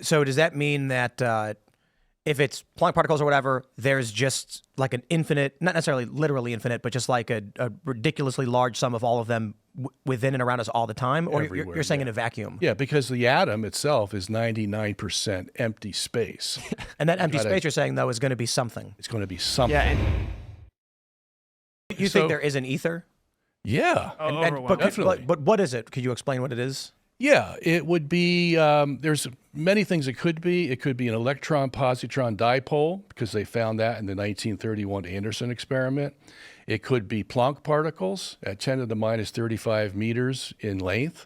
So does that mean that if it's Planck particles or whatever, there's just like an infinite, not necessarily literally infinite, but just like a ridiculously large sum of all of them within and around us all the time? Or you're saying in a vacuum? Yeah, because the atom itself is 99% empty space. And that empty space, you're saying, though, is going to be something. It's going to be something. Yeah. You think there is an ether? Yeah. Definitely. But what is it? Could you explain what it is? Yeah, it would be, there's many things it could be. It could be an electron-positron dipole, because they found that in the 1931 Anderson experiment. It could be Planck particles at 10 to the minus 35 meters in length,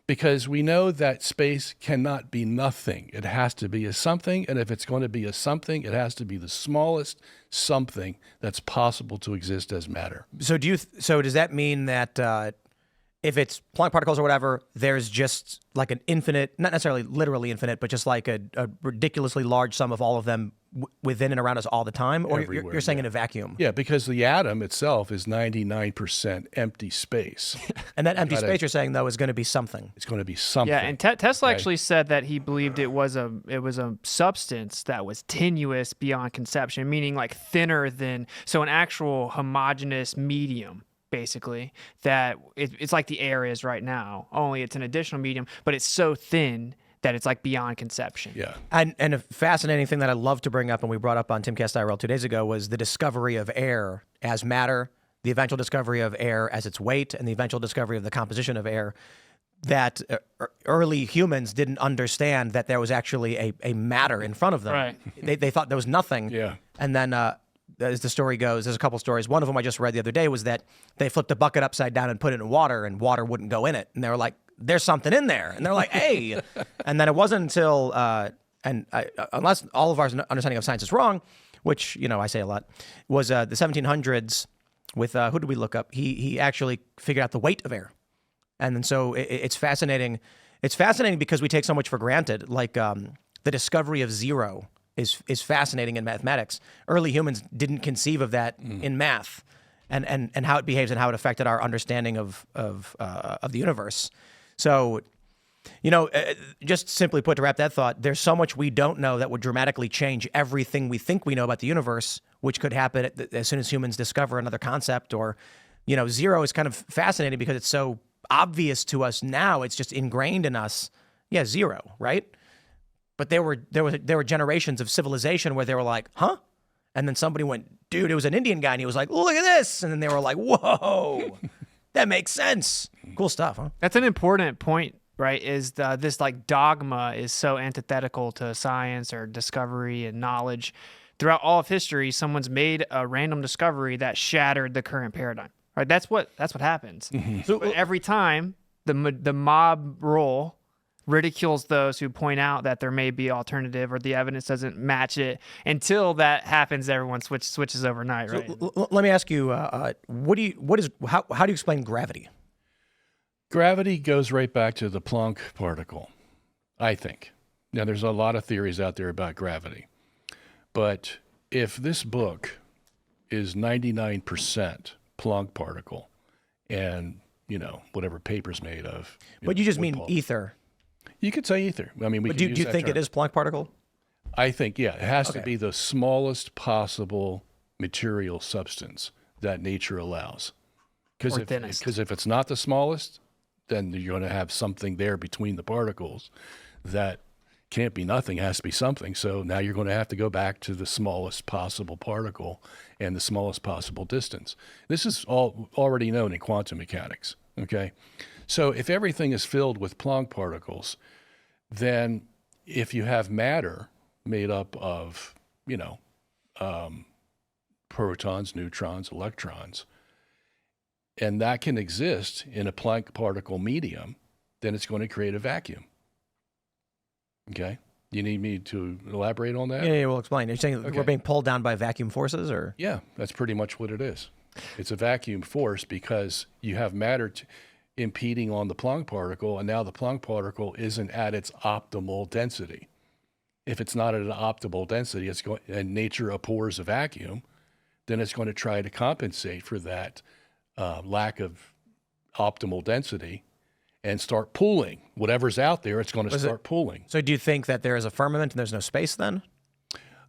because we know that space cannot be nothing. It has to be a something, and if it's going to be a something, it has to be the smallest something that's possible to exist as matter. So so does that mean that if it's Planck particles or whatever, there's just like an infinite, not necessarily literally infinite, but just like a ridiculously large sum of all of them within and around us all the time? Or you're saying in a vacuum? Yeah, because the atom itself is 99% empty space. And that empty space, you're saying, though, is going to be something. It's going to be something. Yeah, and Tesla actually said that he believed it was a substance that was tenuous beyond conception, meaning like thinner than, so an actual homogeneous medium. Basically, that it's like the air is right now, only it's an additional medium, but it's so thin that it's like beyond conception. Yeah. And a fascinating thing that I love to bring up, and we brought up on Timcast IRL 2 days ago, was the discovery of air as matter, the eventual discovery of air as its weight, and the eventual discovery of the composition of air, that early humans didn't understand that there was actually a matter in front of them. Right. They thought there was nothing. Yeah. And then as the story goes, there's a couple stories. One of them I just read the other day was that they flipped a bucket upside down and put it in water, and water wouldn't go in it. And they were like, there's something in there. And they're like, hey. And then it wasn't until, unless all of our understanding of science is wrong, which, I say a lot, was the 1700s with, who did we look up? He actually figured out the weight of air. And then so it's fascinating. It's fascinating because we take so much for granted, like the discovery of zero is fascinating in mathematics. Early humans didn't conceive of that in math, and how it behaves and how it affected our understanding of the universe. So, just simply put, to wrap that thought, there's so much we don't know that would dramatically change everything we think we know about the universe, which could happen as soon as humans discover another concept. Or, zero is kind of fascinating because it's so obvious to us now. It's just ingrained in us. Yeah, zero, right? But there were generations of civilization where they were like, huh? And then somebody went, dude, it was an Indian guy, and he was like, look at this. And then they were like, whoa, that makes sense. Cool stuff, huh? That's an important point, right? Is this like dogma is so antithetical to science or discovery and knowledge. Throughout all of history, someone's made a random discovery that shattered the current paradigm, right? That's what happens. So every time the mob role ridicules those who point out that there may be alternative or the evidence doesn't match it. Until that happens, everyone switches overnight, right? So, let me ask you, how do you explain gravity? Gravity goes right back to the Planck particle, I think. Now, there's a lot of theories out there about gravity. But if this book is 99% Planck particle and, whatever paper's made of. But you just mean ether. You could say ether. I mean, do you think it is Planck particle? I think, yeah. It has to be the smallest possible material substance that nature allows. Because if it's not the smallest, then you're going to have something there between the particles that can't be nothing, has to be something. So now you're going to have to go back to the smallest possible particle and the smallest possible distance. This is all already known in quantum mechanics, okay? So if everything is filled with Planck particles, then if you have matter made up of, protons, neutrons, electrons, and that can exist in a Planck particle medium, then it's going to create a vacuum. Okay? You need me to elaborate on that? Yeah, we'll explain. You're saying we're being pulled down by vacuum forces, or? Yeah, that's pretty much what it is. It's a vacuum force because you have matter impeding on the Planck particle, and now the Planck particle isn't at its optimal density. If it's not at an optimal density, and nature abhors a vacuum, then it's going to try to compensate for that lack of optimal density, and start pulling. Whatever's out there, it's going to start pulling. So do you think that there is a firmament and there's no space then?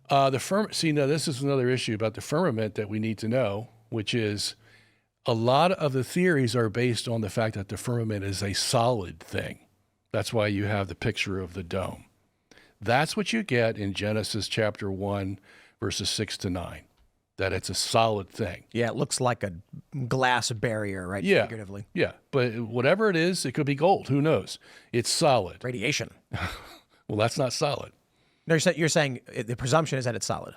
See, now this is another issue about the firmament that we need to know, which is a lot of the theories are based on the fact that the firmament is a solid thing. That's why you have the picture of the dome. That's what you get in Genesis chapter 1, verses 6 to 9, that it's a solid thing. Yeah, it looks like a glass barrier, right? Yeah. Figuratively. Yeah, but whatever it is, it could be gold. Who knows? It's solid. Radiation. Well, that's not solid. No, you're saying the presumption is that it's solid.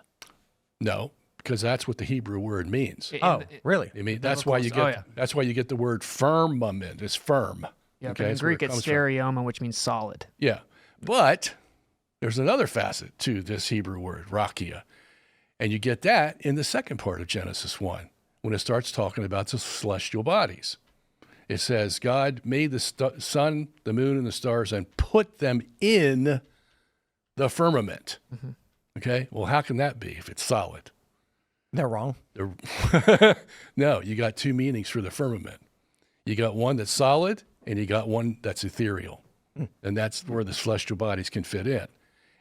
No, because that's what the Hebrew word means. Really? I mean, that's why you get that's why you get the word firmament. It's firm. Yeah, but in Greek it's stereoma, which means solid. Yeah, but there's another facet to this Hebrew word, rakia, and you get that in the second part of Genesis 1 when it starts talking about the celestial bodies. It says God made the sun, the moon, and the stars and put them in the firmament. Mm-hmm. Okay, well, how can that be if it's solid? They're wrong. No, you got two meanings for the firmament. You got one that's solid, and you got one that's ethereal. And that's where the celestial bodies can fit in.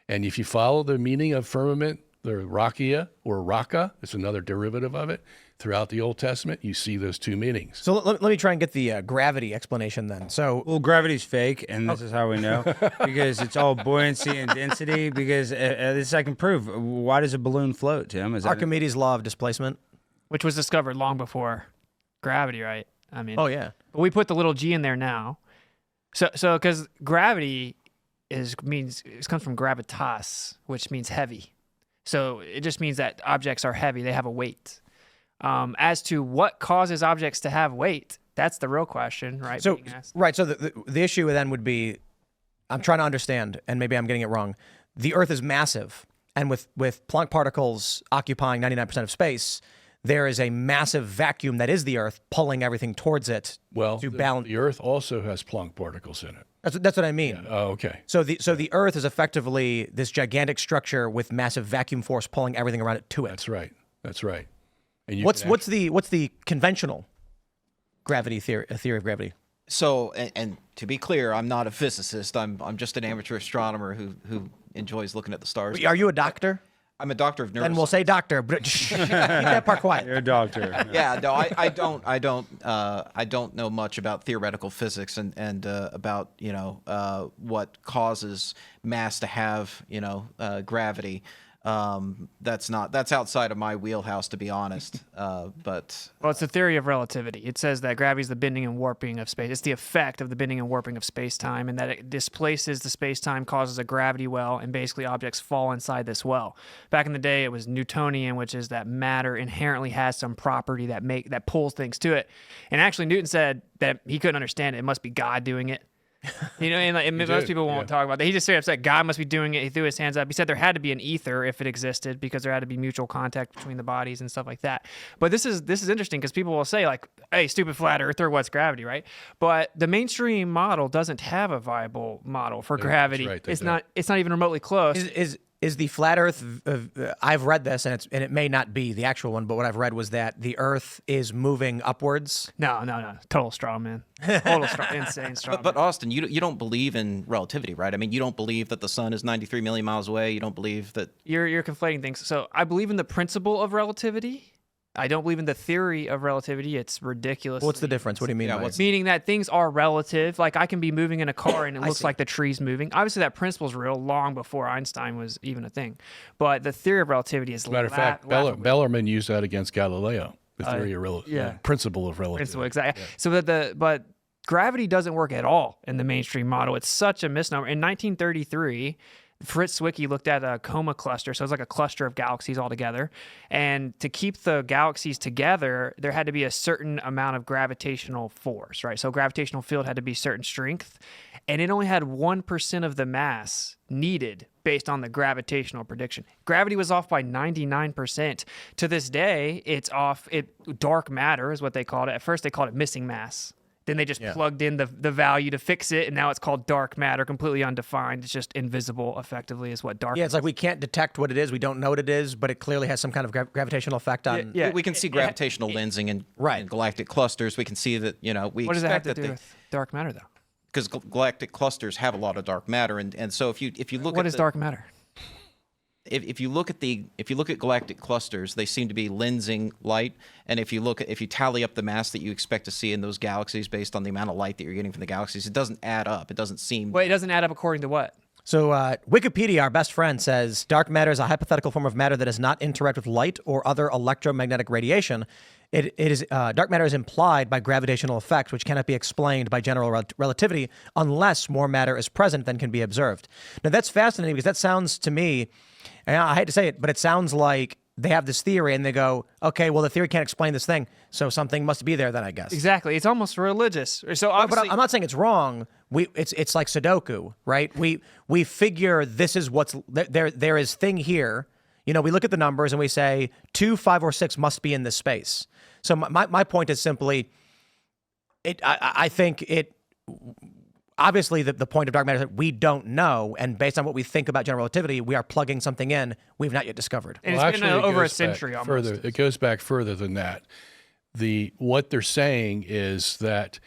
And if you follow the meaning of firmament, the rakia or raka, it's another derivative of it, throughout the Old Testament, you see those two meanings. So let me try and get the gravity explanation then. So, well, gravity's fake, and this is how we know, because it's all buoyancy and density, because this I can prove. Why does a balloon float, Tim? Is Archimedes' law of displacement? Which was discovered long before gravity, right? I mean, oh, yeah. But we put the little g in there now. So because gravity comes from gravitas, which means heavy. So it just means that objects are heavy. They have a weight. As to what causes objects to have weight, that's the real question, right? So, right. So the issue then would be, I'm trying to understand, and maybe I'm getting it wrong. The Earth is massive, and with Planck particles occupying 99% of space, there is a massive vacuum that is the Earth pulling everything towards it. Well, to balance. The Earth also has Planck particles in it. That's what I mean. Yeah. Oh, okay. So the Earth is effectively this gigantic structure with massive vacuum force pulling everything around it to it. That's right. That's right. And what's the conventional gravity theory of gravity? So, and to be clear, I'm not a physicist. I'm just an amateur astronomer who enjoys looking at the stars. Are you a doctor? I'm a doctor of neuroscience. Then we'll say doctor, but keep that part quiet. You're a doctor. Yeah, no, I don't know much about theoretical physics and about what causes mass to have gravity. That's outside of my wheelhouse, to be honest. But it's the theory of relativity. It says that gravity is the bending and warping of space. It's the effect of the bending and warping of space-time, and that it displaces the space-time, causes a gravity well, and basically objects fall inside this well. Back in the day, it was Newtonian, which is that matter inherently has some property that pulls things to it. And actually, Newton said that he couldn't understand it. It must be God doing it. And most people won't talk about that. He just straight up said God must be doing it. He threw his hands up. He said there had to be an ether if it existed, because there had to be mutual contact between the bodies and stuff like that. But this is interesting, because people will say, like, hey, stupid flat earther, what's gravity, right? But the mainstream model doesn't have a viable model for gravity. Right, it's not even remotely close. Is the flat Earth? I've read this, and it may not be the actual one, but what I've read was that the Earth is moving upwards. No, total straw man, insane straw. But Austin, you don't believe in relativity, right? I mean, you don't believe that the sun is 93 million miles away. You don't believe that you're conflating things. So I believe in the principle of relativity. I don't believe in the theory of relativity. It's ridiculous. What's the difference? What do you mean? Meaning that things are relative. Like I can be moving in a car and it looks like the tree's moving. Obviously, that principle's real long before Einstein was even a thing. But the theory of relativity is matter of fact, Bellarmine used that against Galileo. The theory of principle of relativity. Principle, exactly. Yeah. So but gravity doesn't work at all in the mainstream model. It's such a misnomer. In 1933. Fritz Zwicky looked at a coma cluster, so it's like a cluster of galaxies all together. And to keep the galaxies together, there had to be a certain amount of gravitational force, right? So gravitational field had to be certain strength, and it only had 1% of the mass needed based on the gravitational prediction. Gravity was off by 99%. To this day, it's off. Dark matter is what they called it. At first, they called it missing mass. Then they just plugged in the value to fix it, and now it's called dark matter, completely undefined. It's just invisible, effectively, is what dark is. Yeah, it's like we can't detect what it is. We don't know what it is, but it clearly has some kind of gravitational effect on... Yeah, we can see gravitational lensing in galactic clusters. We can see that, we What does that have expect to do with dark matter, though? because galactic clusters have a lot of dark matter, and so if you look What at is dark matter? if you look at galactic clusters, they seem to be lensing light, and if you tally up the mass that you expect to see in those galaxies based on the amount of light that you're getting from the galaxies, it doesn't add up. It doesn't seem. Well, it doesn't add up according to what? So Wikipedia, our best friend, says dark matter is a hypothetical form of matter that does not interact with light or other electromagnetic radiation. Dark matter is implied by gravitational effects, which cannot be explained by general relativity unless more matter is present than can be observed. Now that's fascinating because that sounds to me, and I hate to say it, but it sounds like they have this theory and they go, okay, well, the theory can't explain this thing, so something must be there then, I guess. Exactly. It's almost religious. So obviously, but I'm not saying it's wrong. It's like Sudoku, right? We figure this is what's there is thing here. You know, we look at the numbers and we say 2, 5, or 6 must be in this space. So my point is simply, I think it. Obviously, the point of dark matter is that we don't know, and based on what we think about general relativity, we are plugging something in we've not yet discovered. And it's been over a century almost. Further, it goes back further than that. What they're saying is that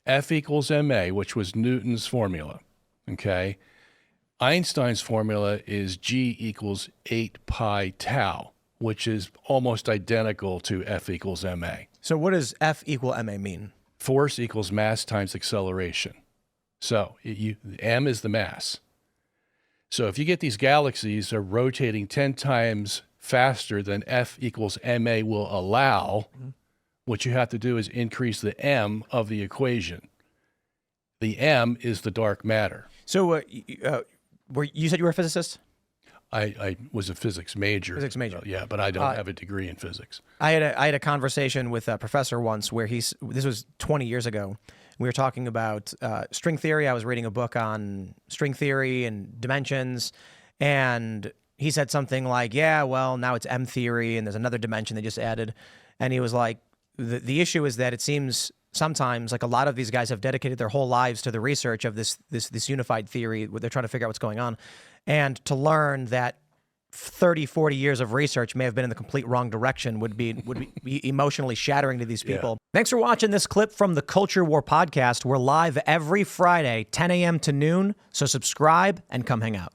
F equals ma, which was Newton's formula, okay? Einstein's formula is G equals 8 pi tau, which is almost identical to F equals ma. So what does F equal ma mean? Force equals mass times acceleration. So m is the mass. So if you get these galaxies are rotating 10 times faster than F equals ma will allow, what you have to do is increase the m of the equation. The m is the dark matter. So you said you were a physicist? I was a physics major. Physics major. Yeah, but I don't have a degree in physics. I had a conversation with a professor once where this was 20 years ago. We were talking about string theory. I was reading a book on string theory and dimensions, and he said something like, yeah, well, now it's M theory, and there's another dimension they just added. And he was like, the issue is that it seems sometimes like a lot of these guys have dedicated their whole lives to the research of this unified theory where they're trying to figure out what's going on, and to learn that 30, 40 years of research may have been in the complete wrong direction would be emotionally shattering to these people. Yeah. Thanks for watching this clip from the Culture War podcast. We're live every Friday, 10 a.m. to noon, so subscribe and come hang out.